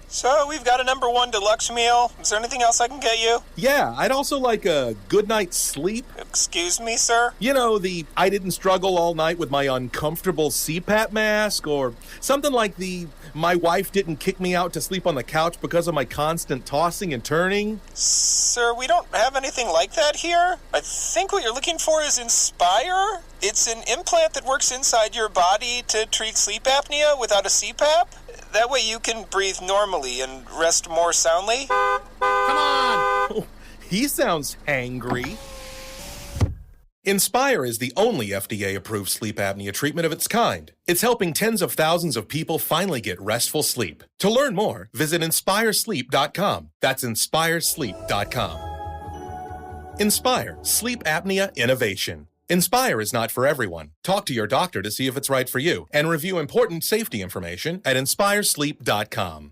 So, we've got a number 1 deluxe meal. Is there anything else I can get you? Yeah, I'd also like a good night's sleep. Excuse me, sir? You know, the I didn't struggle all night with my uncomfortable CPAP mask, or something like the my wife didn't kick me out to sleep on the couch because of my constant tossing and turning. Sir, we don't have anything like that here. I think what you're looking for is Inspire. It's an implant that works inside your body to treat sleep apnea without a CPAP. That way you can breathe normally and rest more soundly. Come on! Oh, he sounds hangry. Inspire is the only FDA-approved sleep apnea treatment of its kind. It's helping tens of thousands of people finally get restful sleep. To learn more, visit InspireSleep.com. That's InspireSleep.com. Inspire, sleep apnea innovation. Inspire is not for everyone. Talk to your doctor to see if it's right for you, and review important safety information at InspireSleep.com.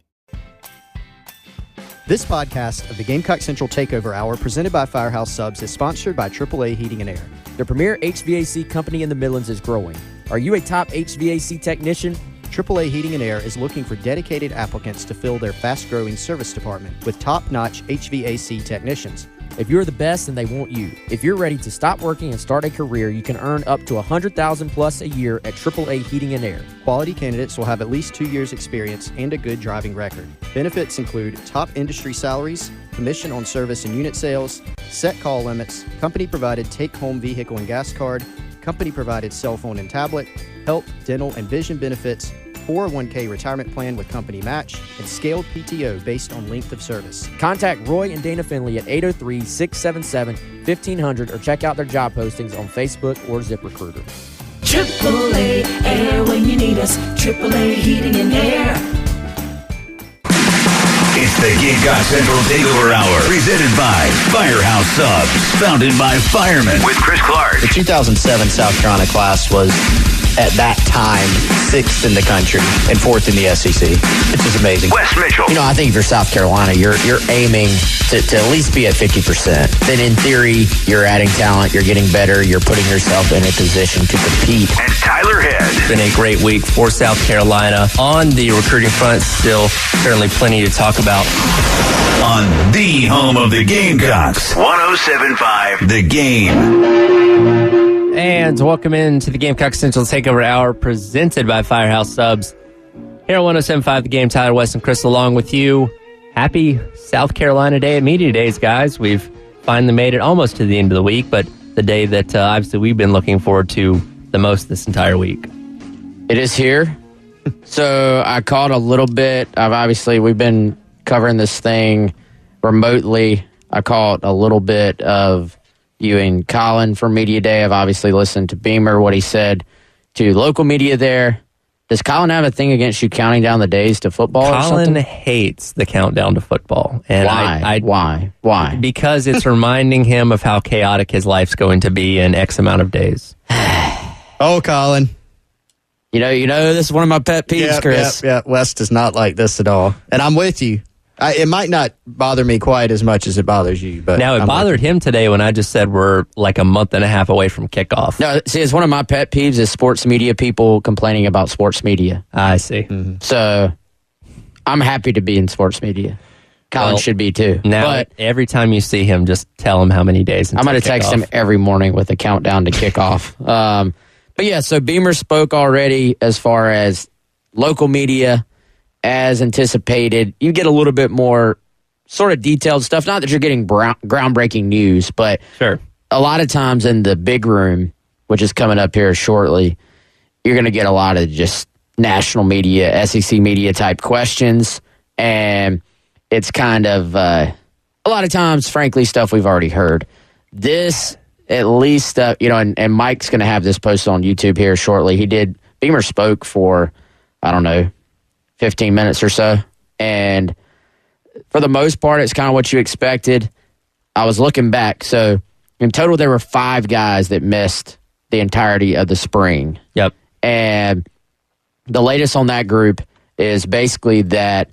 This podcast of the Gamecock Central Takeover Hour, presented by Firehouse Subs, is sponsored by AAA Heating and Air. The premier HVAC company in the Midlands is growing. Are you a top HVAC technician? AAA Heating and Air is looking for dedicated applicants to fill their fast-growing service department with top-notch HVAC technicians. If you're the best, then they want you. If you're ready to stop working and start a career, you can earn up to $100,000 plus a year at AAA Heating and Air. Quality candidates will have at least 2 years experience and a good driving record. Benefits include top industry salaries, commission on service and unit sales, set call limits, company-provided take-home vehicle and gas card, company-provided cell phone and tablet, health, dental, and vision benefits, 401k retirement plan with company match, and scaled PTO based on length of service. Contact Roy and Dana Finley at 803-677-1500 or check out their job postings on Facebook or ZipRecruiter. AAA Air when you need us. AAA Heating and Air. It's the Gamecock Central Takeover Hour, presented by Firehouse Subs, founded by firemen, with Chris Clark. The 2007 South Carolina class was, at that time, 6th in the country and 4th in the SEC, which is amazing. Wes Mitchell. You know, I think if you're South Carolina, you're aiming to at least be at 50%. Then in theory, you're adding talent, you're getting better, you're putting yourself in a position to compete. And Tyler Head. It's been a great week for South Carolina. On the recruiting front, still certainly plenty to talk about. On the home of the Gamecocks, 107.5 The Game. And welcome into the Gamecock Central Takeover Hour, presented by Firehouse Subs. Here on 107.5 The Game, Tyler West and Chris along with you. Happy South Carolina Day at Media Days, guys. We've finally made it almost to the end of the week, but the day that obviously we've been looking forward to the most this entire week. It is here. So I caught a little bit of, obviously, we've been covering this thing remotely. I caught a little bit of you and Colin for Media Day. I've obviously listened to Beamer, what he said to local media there. Does Colin have a thing against you counting down the days to football or something? Colin hates the countdown to football. And Why? Why? Because it's reminding him of how chaotic his life's going to be in X amount of days. Oh, Colin. You know, this is one of my pet peeves, Chris. Yeah. Wes does not like this at all. And I'm with you. It might not bother me quite as much as it bothers you. But now, it bothered him today when I just said we're like a month and a half away from kickoff. No, see, it's one of my pet peeves is sports media people complaining about sports media. I see. Mm-hmm. So I'm happy to be in sports media. Colin should be too. Now, but every time you see him, just tell him how many days until I'm going to text him every morning with a countdown to kickoff. But yeah, so Beamer spoke already as far as local media. As anticipated, you get a little bit more sort of detailed stuff. Not that you're getting groundbreaking news, but sure. A lot of times in the big room, which is coming up here shortly, you're going to get a lot of just national media, SEC media type questions. And it's kind of, a lot of times, frankly, stuff we've already heard. This, at least, and Mike's going to have this posted on YouTube here shortly. Beamer spoke for, I don't know, 15 minutes or so. And for the most part, it's kind of what you expected. I was looking back. So in total, there were 5 guys that missed the entirety of the spring. Yep. And the latest on that group is basically that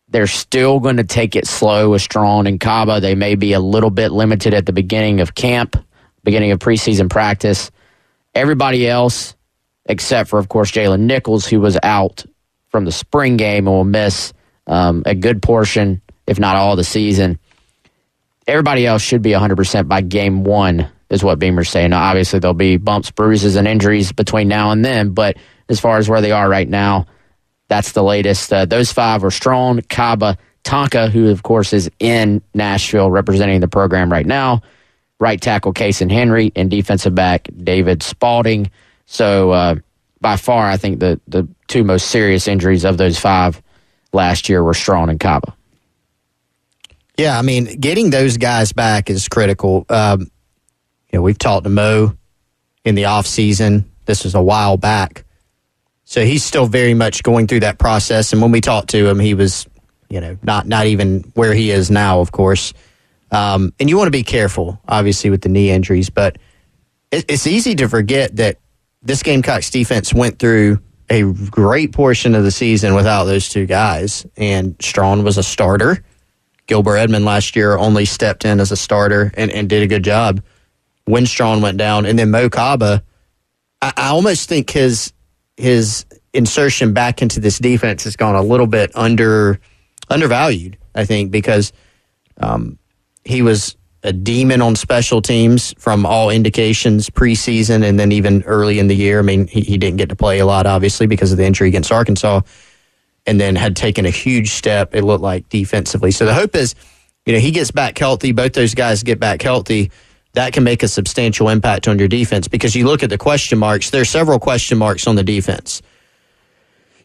they're still going to take it slow with Strachan and Kaba. They may be a little bit limited at the beginning of camp, beginning of preseason practice. Everybody else, except for, of course, Jalen Nichols, who was out from the spring game and will miss a good portion, if not all, of the season. Everybody else should be 100% by game one, is what Beamer's saying. Now, obviously, there'll be bumps, bruises, and injuries between now and then, but as far as where they are right now, that's the latest. Those 5 are Strachan, Kaba, Tonka, who, of course, is in Nashville representing the program right now, right tackle Kason Henry, and defensive back David Spalding. So, by far, I think the 2 most serious injuries of those 5 last year were Strachan and Kaba. Yeah, I mean, getting those guys back is critical. We've talked to Mo in the offseason. This was a while back. So he's still very much going through that process. And when we talked to him, he was, not even where he is now, of course. And you want to be careful, obviously, with the knee injuries. But it's easy to forget that this Gamecocks defense went through a great portion of the season without those 2 guys. And Strachan was a starter. Gilbert Edmond last year only stepped in as a starter and did a good job when Strachan went down. And then Mo Kaba, I almost think his insertion back into this defense has gone a little bit undervalued, I think, because he was a demon on special teams from all indications preseason and then even early in the year. I mean, he didn't get to play a lot, obviously, because of the injury against Arkansas, and then had taken a huge step, it looked like, defensively. So the hope is, he gets back healthy. Both those guys get back healthy. That can make a substantial impact on your defense, because you look at the question marks. There are several question marks on the defense.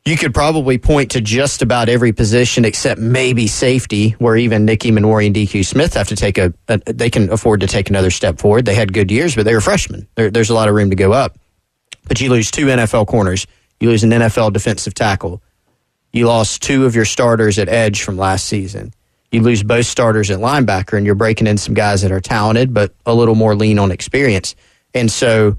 You could probably point to just about every position except maybe safety, where even Nicky Manwari and DQ Smith have to they can afford to take another step forward. They had good years, but they were freshmen. There's a lot of room to go up. But you lose 2 NFL corners. You lose an NFL defensive tackle. You lost 2 of your starters at edge from last season. You lose both starters at linebacker, and you're breaking in some guys that are talented but a little more lean on experience. And so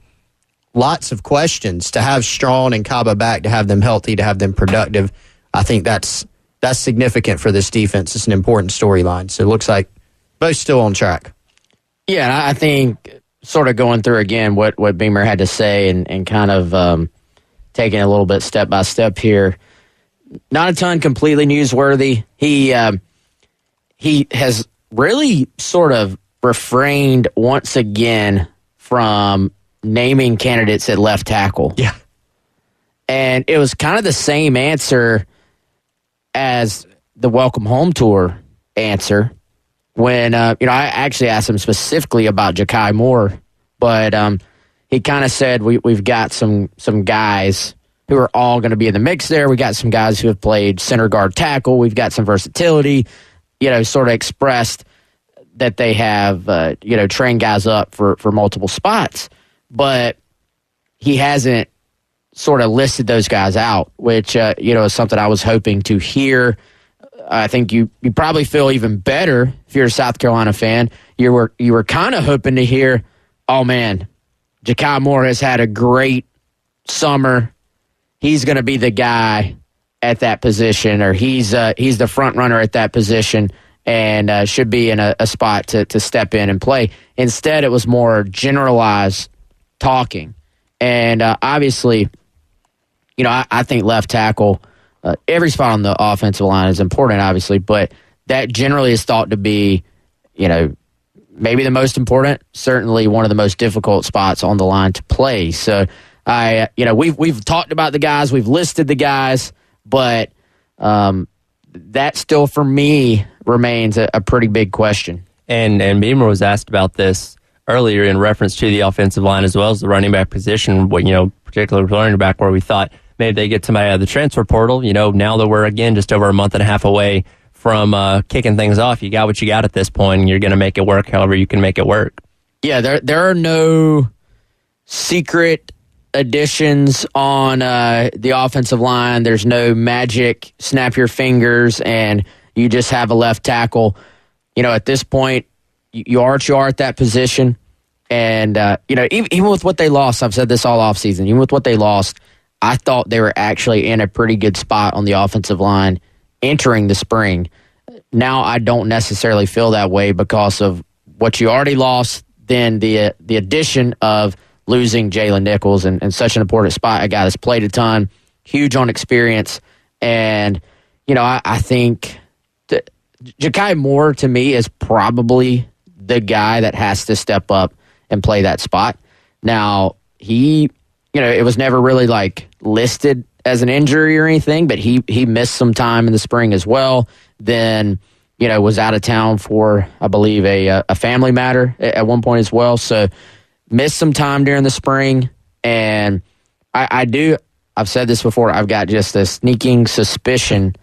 lots of questions. To have Strachan and Kaba back, to have them healthy, to have them productive, I think that's significant for this defense. It's an important storyline. So it looks like both still on track. Yeah, and I think sort of going through again what Beamer had to say and kind of taking a little bit step by step here. Not a ton completely newsworthy. He has really sort of refrained once again from naming candidates at left tackle. Yeah. And it was kind of the same answer as the Welcome Home Tour answer when, I actually asked him specifically about Ja'Kai Moore, but he kind of said we've got some guys who are all going to be in the mix there. We got some guys who have played center guard tackle. We've got some versatility, sort of expressed that they have, trained guys up for multiple spots. But he hasn't sort of listed those guys out, which, is something I was hoping to hear. I think you probably feel even better if you're a South Carolina fan. You were kind of hoping to hear, oh, man, Ja'Kai Moore has had a great summer. He's going to be the guy at that position, or he's the front runner at that position and should be in a spot to step in and play. Instead, it was more generalized talking. And obviously, I think left tackle, every spot on the offensive line is important, obviously, but that generally is thought to be, maybe the most important, certainly one of the most difficult spots on the line to play. So, we've talked about the guys, we've listed the guys, but that still, for me, remains a pretty big question. And Beamer was asked about this earlier in reference to the offensive line as well as the running back position, particularly with running back, where we thought maybe they get somebody out of the transfer portal. Now that we're, again, just over a month and a half away from kicking things off, you got what you got at this point, and you're going to make it work however you can make it work. Yeah, there are no secret additions on the offensive line. There's no magic, snap your fingers, and you just have a left tackle. At this point, you are what you are at that position. And, even with what they lost, I've said this all offseason, even with what they lost, I thought they were actually in a pretty good spot on the offensive line entering the spring. Now I don't necessarily feel that way because of what you already lost, then the addition of losing Jalen Nichols in such an important spot, a guy that's played a ton, huge on experience, and I think Ja'Kai Moore, to me, is probably the guy that has to step up and play that spot. Now, it was never really like listed as an injury or anything, but he missed some time in the spring as well. Then, was out of town for, I believe, a family matter at one point as well. So missed some time during the spring. And I've said this before, I've got just a sneaking suspicion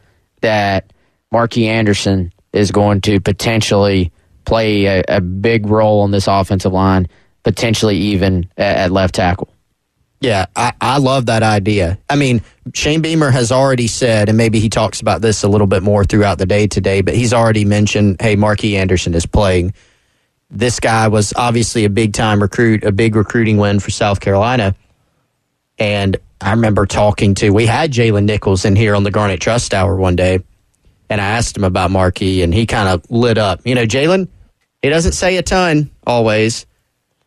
that Marquis Anderson is going to potentially play a big role on this offensive line, potentially even at left tackle. Yeah, I love that idea. I mean, Shane Beamer has already said, and maybe he talks about this a little bit more throughout the day today, but he's already mentioned, hey, Marquis Anderson is playing. This guy was obviously a big-time recruit, a big recruiting win for South Carolina. And I remember we had Jalen Nichols in here on the Garnet Trust Hour one day, and I asked him about Marquis, and he kind of lit up. Jalen, he doesn't say a ton always,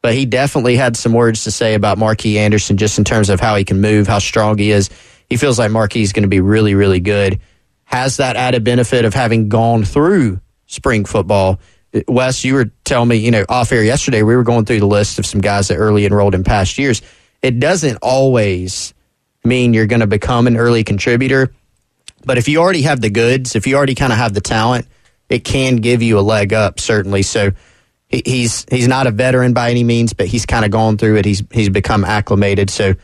but he definitely had some words to say about Marquis Anderson just in terms of how he can move, how strong he is. He feels like Marquis is going to be really, really good. Has that added benefit of having gone through spring football. Wes, you were telling me, off air yesterday, we were going through the list of some guys that early enrolled in past years. It doesn't always mean you're going to become an early contributor, but if you already have the goods, if you already kind of have the talent, it can give you a leg up, certainly. So he's not a veteran by any means, but he's kind of gone through it. He's become acclimated. So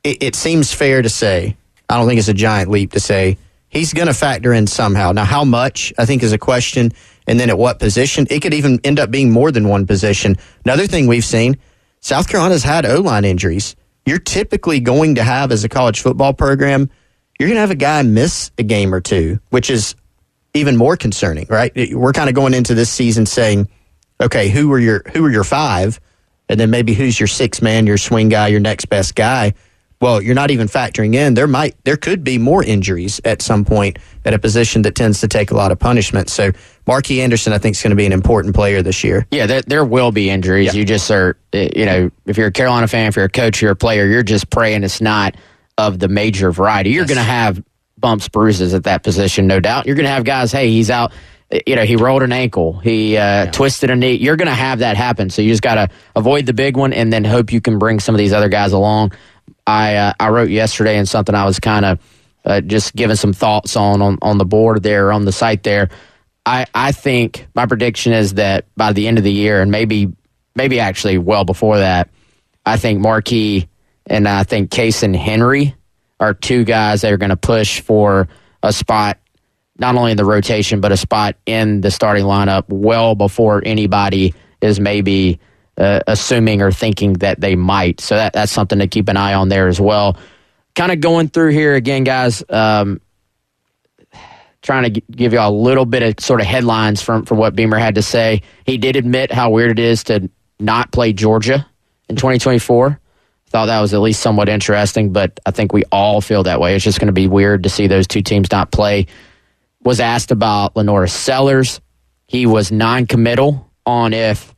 it seems fair to say, I don't think it's a giant leap to say, he's going to factor in somehow. Now, how much, I think, is a question, and then at what position. It could even end up being more than one position. Another thing we've seen, South Carolina's had O-line injuries. You're typically going to have, as a college football program, you're going to have a guy miss a game or two, which is even more concerning, right? We're kind of going into this season saying, okay, who are your five? And then maybe who's your sixth man, your swing guy, your next best guy? Well, you're not even factoring in there could be more injuries at some point at a position that tends to take a lot of punishment. So Marquis Anderson, I think, is going to be an important player this year. Yeah, there will be injuries. Yeah. You just are, if you're a Carolina fan, if you're a coach, you're a player, you're just praying it's not of the major variety. You're going to have bumps, bruises at that position, no doubt. You're going to have guys, hey, he's out. He rolled an ankle. He twisted a knee. You're going to have that happen. So you just got to avoid the big one and then hope you can bring some of these other guys along. I wrote yesterday in something I was kind of just giving some thoughts on the board there, on the site there. I think my prediction is that by the end of the year, and maybe actually well before that, I think Marquis and I think Case and Henry are two guys that are going to push for a spot, not only in the rotation, but a spot in the starting lineup well before anybody is maybe assuming or thinking that they might. So that's something to keep an eye on there as well. Kind of going through here again, guys, trying to give you a little bit of sort of headlines from what Beamer had to say. He did admit how weird it is to not play Georgia in 2024. Thought that was at least somewhat interesting, but I think we all feel that way. It's just going to be weird to see those two teams not play. Was asked about LaNorris Sellers. He was non-committal on if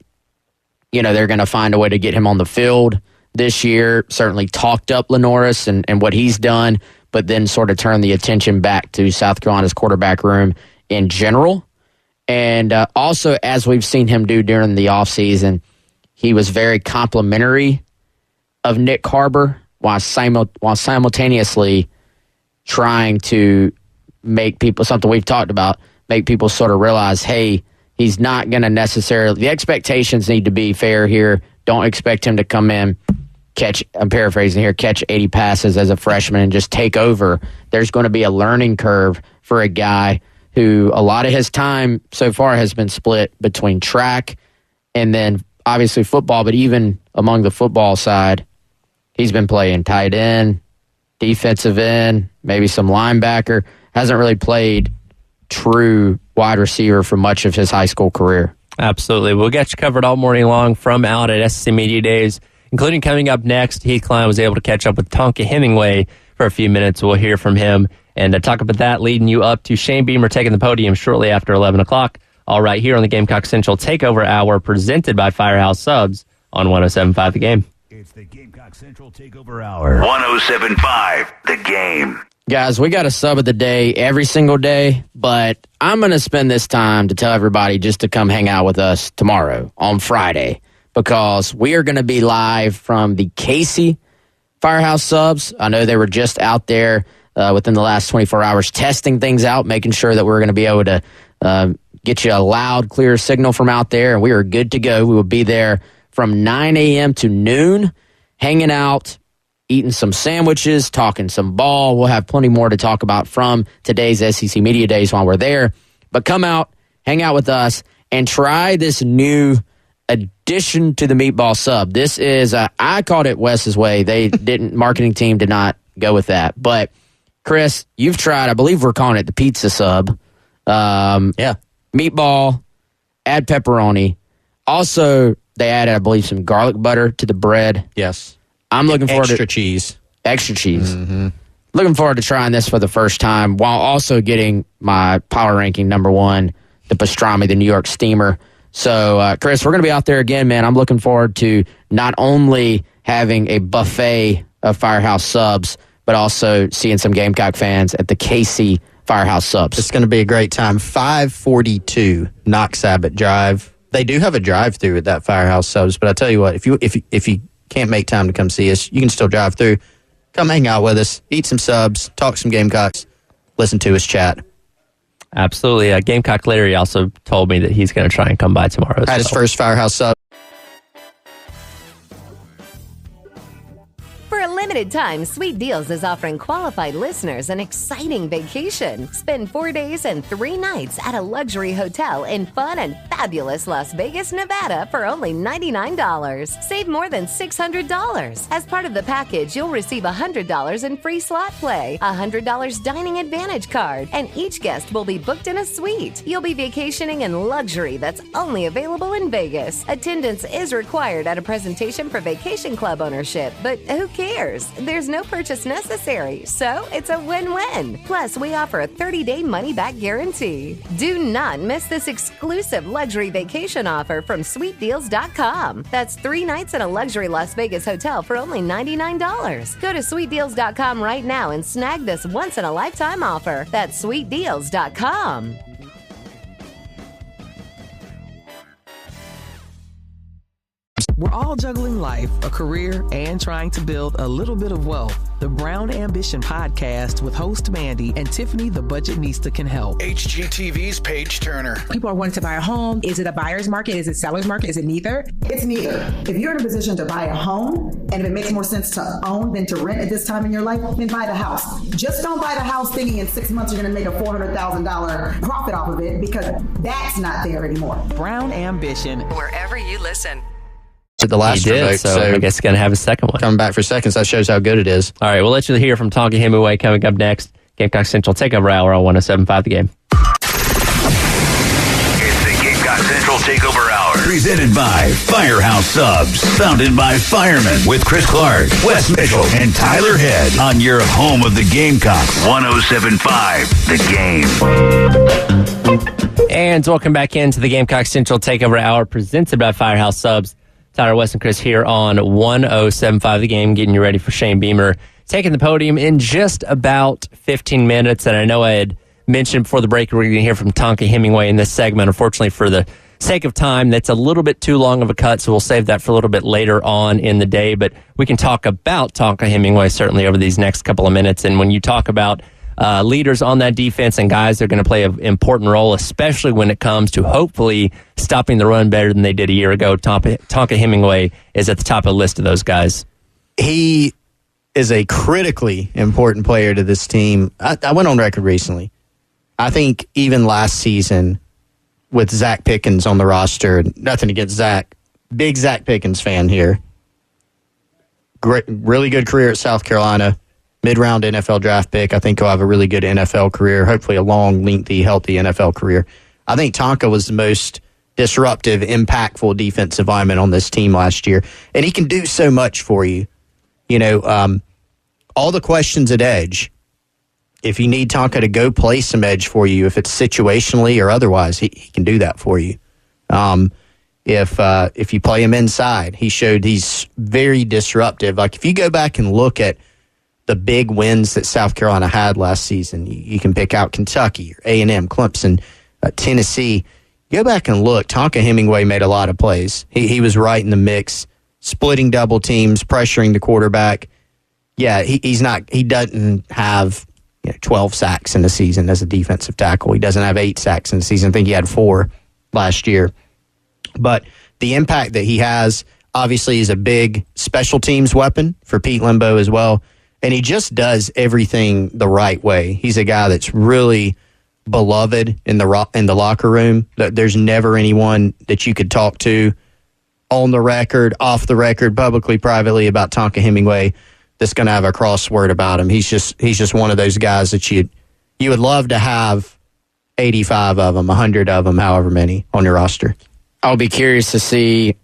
they're going to find a way to get him on the field this year. Certainly talked up LaNorris and what he's done, but then sort of turned the attention back to South Carolina's quarterback room in general. And also, as we've seen him do during the offseason, he was very complimentary of Nick Harbor while simultaneously trying to make people, something we've talked about, make people sort of realize, hey, he's not going to necessarily, the expectations need to be fair here. Don't expect him to come in, I'm paraphrasing here, catch 80 passes as a freshman and just take over. There's going to be a learning curve for a guy who a lot of his time so far has been split between track and then obviously football, but even among the football side, he's been playing tight end, defensive end, maybe some linebacker. Hasn't really played true wide receiver for much of his high school career. Absolutely. We'll get you covered all morning long from out at SEC Media Days, including coming up next. Heath Klein was able to catch up with Tonka Hemingway for a few minutes. We'll hear from him and talk about that, leading you up to Shane Beamer taking the podium shortly after 11 o'clock. All right, here on the Gamecock Central Takeover Hour, presented by Firehouse Subs on 107.5 The Game. It's the Gamecock Central Takeover Hour. 107.5, The Game. Guys, we got a sub of the day every single day, but I'm going to spend this time to tell everybody just to come hang out with us tomorrow on Friday, because we are going to be live from the Casey Firehouse Subs. I know they were just out there within the last 24 hours testing things out, making sure that we're going to be able to get you a loud, clear signal from out there, and we are good to go. We will be there from 9 a.m. to noon, hanging out, eating some sandwiches, talking some ball. We'll have plenty more to talk about from today's SEC Media Days while we're there. But come out, hang out with us, and try this new addition to the meatball sub. This is, I called it Wes's Way. They didn't, marketing team did not go with that. But, Chris, you've tried, I believe we're calling it the pizza sub. Meatball, add pepperoni. Also, they added, I believe, some garlic butter to the bread. Yes. I'm looking forward to extra cheese. Extra cheese. Mm-hmm. Looking forward to trying this for the first time while also getting my power ranking number one, the pastrami, the New York steamer. So, Chris, we're going to be out there again, man. I'm looking forward to not only having a buffet of Firehouse Subs, but also seeing some Gamecock fans at the KC Firehouse Subs. It's going to be a great time. 542 Knox Abbott Drive. They do have a drive-through at that Firehouse Subs, but I tell you what, if you can't make time to come see us, you can still drive through. Come hang out with us, eat some subs, talk some Gamecocks, listen to us chat. Absolutely. Gamecock Larry also told me that he's going to try and come by tomorrow. Had his first Firehouse Sub. For a limited time, Sweet Deals is offering qualified listeners an exciting vacation. Spend 4 days and 3 nights at a luxury hotel in fun and fabulous Las Vegas, Nevada for only $99. Save more than $600. As part of the package, you'll receive $100 in free slot play, $100 dining advantage card, and each guest will be booked in a suite. You'll be vacationing in luxury that's only available in Vegas. Attendance is required at a presentation for Vacation Club ownership, but who cares? There's no purchase necessary, so it's a win-win. Plus, we offer a 30-day money-back guarantee. Do not miss this exclusive luxury vacation offer from SweetDeals.com. That's 3 nights in a luxury Las Vegas hotel for only $99. Go to SweetDeals.com right now and snag this once-in-a-lifetime offer. That's SweetDeals.com. We're all juggling life, a career, and trying to build a little bit of wealth. The Brown Ambition podcast with host Mandy and Tiffany the Budgetnista can help. HGTV's Paige Turner. People are wanting to buy a home. Is it a buyer's market? Is it seller's market? Is it neither? It's neither. If you're in a position to buy a home, and if it makes more sense to own than to rent at this time in your life, then buy the house. Just don't buy the house thinking in 6 months you're going to make a $400,000 profit off of it, because that's not there anymore. Brown Ambition. Wherever you listen. The last vote, so I guess it's going to have a second one. Coming back for seconds, that shows how good it is. All right, we'll let you hear from Tonka Hemingway coming up next. Gamecock Central Takeover Hour on 107.5 The Game. It's the Gamecock Central Takeover Hour. Presented by Firehouse Subs. Founded by firemen with Chris Clark, Wes Mitchell, and Tyler Head on your home of the Gamecocks. 107.5 The Game. And welcome back into the Gamecock Central Takeover Hour presented by Firehouse Subs. Tyler, Wes, and Chris here on 107.5 The Game, getting you ready for Shane Beamer taking the podium in just about 15 minutes. And I know I had mentioned before the break we're going to hear from Tonka Hemingway in this segment. Unfortunately, for the sake of time, that's a little bit too long of a cut, so we'll save that for a little bit later on in the day. But we can talk about Tonka Hemingway certainly over these next couple of minutes. And when you talk about leaders on that defense and guys that are going to play an important role, especially when it comes to hopefully stopping the run better than they did a year ago. Tonka Hemingway is at the top of the list of those guys. He is a critically important player to this team. I went on record recently. I think even last season with Zach Pickens on the roster, nothing against Zach, big Zach Pickens fan here. Great, really good career at South Carolina. Mid-round NFL draft pick. I think he'll have a really good NFL career, hopefully a long, lengthy, healthy NFL career. I think Tonka was the most disruptive, impactful defensive lineman on this team last year, and he can do so much for you. You know, all the questions at edge, if you need Tonka to go play some edge for you, if it's situationally or otherwise, he can do that for you. if you play him inside. He showed he's very disruptive. Like, if you go back and look at the big wins that South Carolina had last season, you can pick out Kentucky, or A&M, Clemson, Tennessee. Go back and look. Tonka Hemingway made a lot of plays. He was right in the mix, splitting double teams, pressuring the quarterback. Yeah, he doesn't have 12 sacks in the season as a defensive tackle. He doesn't have 8 sacks in the season. I think he had 4 last year. But the impact that he has, obviously, is a big special teams weapon for Pete Lembo as well. And he just does everything the right way. He's a guy that's really beloved in the locker room. There's never anyone that you could talk to on the record, off the record, publicly, privately about Tonka Hemingway that's going to have a crossword about him. He's just one of those guys that you would love to have 85 of them, 100 of them, however many on your roster. I'll be curious to see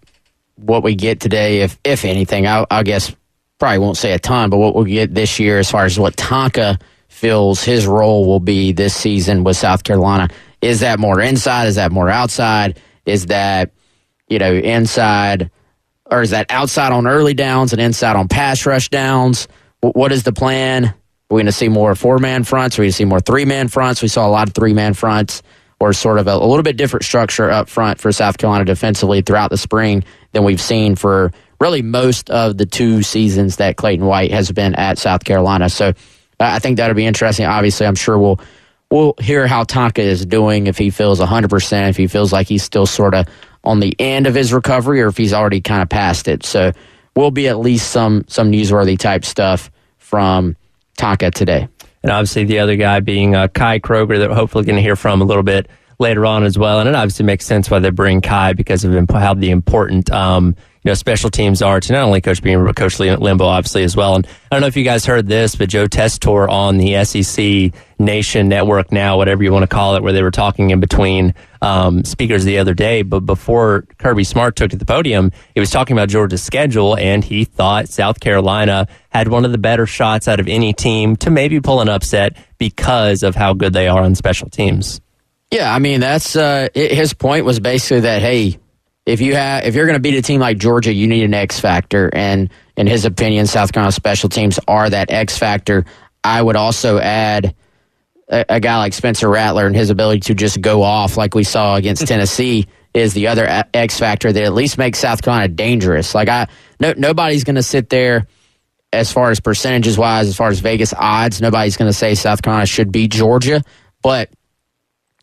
what we get today, if anything. I guess probably won't say a ton, but what we'll get this year as far as what Tonka feels his role will be this season with South Carolina. Is that more inside? Is that more outside? Is that, inside, or is that outside on early downs and inside on pass rush downs? What is the plan? Are we going to see more 4-man fronts? Are we going to see more 3-man fronts? We saw a lot of 3-man fronts, or sort of a little bit different structure up front for South Carolina defensively throughout the spring than we've seen for really most of the 2 seasons that Clayton White has been at South Carolina. So I think that'll be interesting. Obviously, I'm sure we'll hear how Tonka is doing, if he feels 100%, if he feels like he's still sort of on the end of his recovery, or if he's already kind of past it. So will be at least some newsworthy type stuff from Tonka today. And obviously the other guy being Kai Kroger, that we're hopefully going to hear from a little bit later on as well. And it obviously makes sense why they bring Kai, because of how the important special teams are to not only Coach Beamer, but Coach Lembo, obviously, as well. And I don't know if you guys heard this, but Joe Tessitore on the SEC Nation Network now, whatever you want to call it, where they were talking in between speakers the other day. But before Kirby Smart took to the podium, he was talking about Georgia's schedule, and he thought South Carolina had one of the better shots out of any team to maybe pull an upset because of how good they are on special teams. Yeah, I mean, that's his point was basically that, hey, if you're going to beat a team like Georgia, you need an X factor, and in his opinion, South Carolina special teams are that X factor. I would also add a guy like Spencer Rattler and his ability to just go off like we saw against Tennessee is the other X factor that at least makes South Carolina dangerous. Like nobody's going to sit there as far as percentages wise, as far as Vegas odds. Nobody's going to say South Carolina should beat Georgia, but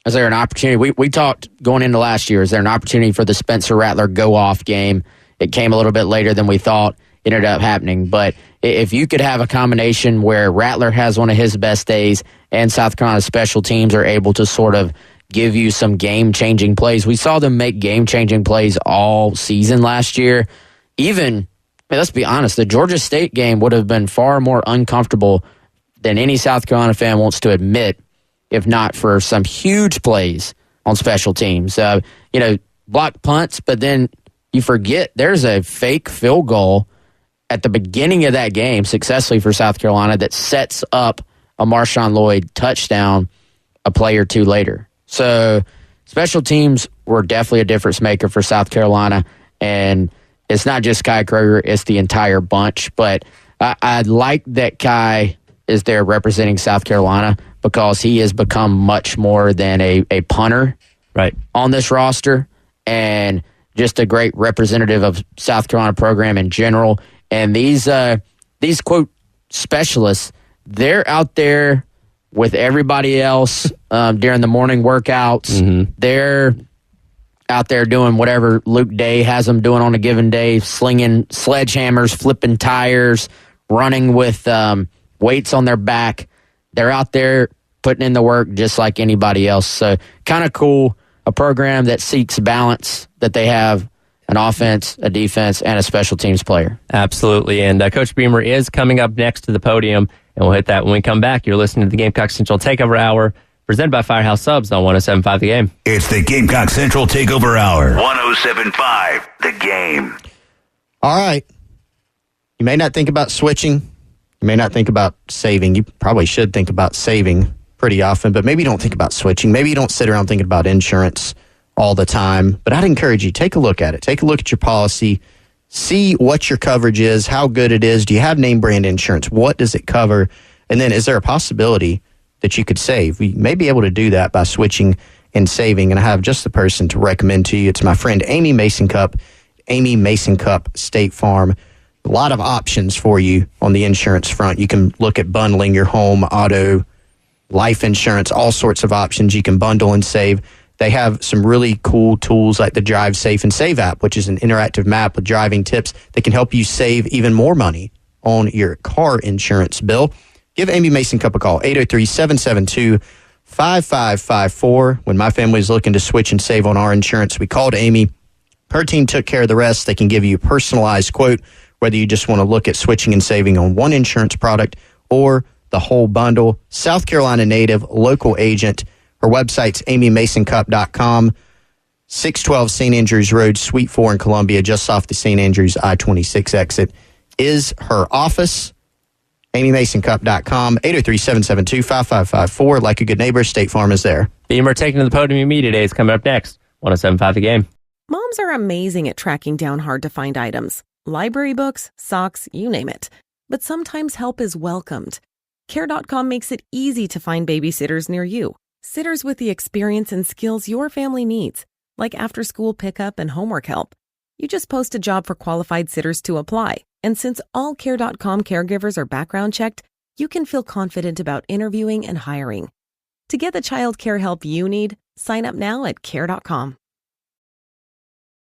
is there an opportunity? We talked going into last year, is there an opportunity for the Spencer Rattler go-off game? It came a little bit later than we thought. It ended up happening. But if you could have a combination where Rattler has one of his best days and South Carolina special teams are able to sort of give you some game-changing plays. We saw them make game-changing plays all season last year. Even, let's be honest, the Georgia State game would have been far more uncomfortable than any South Carolina fan wants to admit, if not for some huge plays on special teams. Block punts, but then you forget there's a fake field goal at the beginning of that game, successfully for South Carolina, that sets up a Marshawn Lloyd touchdown a play or two later. So special teams were definitely a difference maker for South Carolina, and it's not just Kai Kroger, it's the entire bunch. But I like that Kai is there representing South Carolina, because he has become much more than a punter on this roster, and just a great representative of South Carolina program in general. And these quote specialists, they're out there with everybody else during the morning workouts. Mm-hmm. They're out there doing whatever Luke Day has them doing on a given day, slinging sledgehammers, flipping tires, running with weights on their back. They're out there putting in the work just like anybody else. So kind of cool, a program that seeks balance, that they have an offense, a defense, and a special teams player. Absolutely. And Coach Beamer is coming up next to the podium, and we'll hit that when we come back. You're listening to the Gamecock Central Takeover Hour, presented by Firehouse Subs on 107.5 The Game. It's the Gamecock Central Takeover Hour. 107.5 The Game. All right. You may not think about switching. You may not think about saving. You probably should think about saving pretty often, but maybe you don't think about switching. Maybe you don't sit around thinking about insurance all the time. But I'd encourage you, take a look at it. Take a look at your policy. See what your coverage is, how good it is. Do you have name brand insurance? What does it cover? And then is there a possibility that you could save? We may be able to do that by switching and saving. And I have just the person to recommend to you. It's my friend Amy Mason Cup, Amy Mason Cup State Farm. A lot of options for you on the insurance front. You can look at bundling your home, auto, life insurance, all sorts of options. You can bundle and save. They have some really cool tools like the Drive Safe and Save app, which is an interactive map with driving tips that can help you save even more money on your car insurance bill. Give Amy Mason Cup a call, 803-772-5554. When my family is looking to switch and save on our insurance, we called Amy. Her team took care of the rest. They can give you a personalized quote, whether you just want to look at switching and saving on one insurance product or the whole bundle. South Carolina native, local agent. Her website's amymasoncup.com, 612 St. Andrews Road, Suite 4 in Columbia, just off the St. Andrews I-26 exit, is her office. amymasoncup.com, 803-772-5554. Like a good neighbor, State Farm is there. Beamer taking to the podium media days coming up next. 107.5 The Game. Moms are amazing at tracking down hard-to-find items. Library books, socks, you name it. But sometimes help is welcomed. Care.com makes it easy to find babysitters near you. Sitters with the experience and skills your family needs, like after-school pickup and homework help. You just post a job for qualified sitters to apply. And since all Care.com caregivers are background checked, you can feel confident about interviewing and hiring. To get the child care help you need, sign up now at Care.com.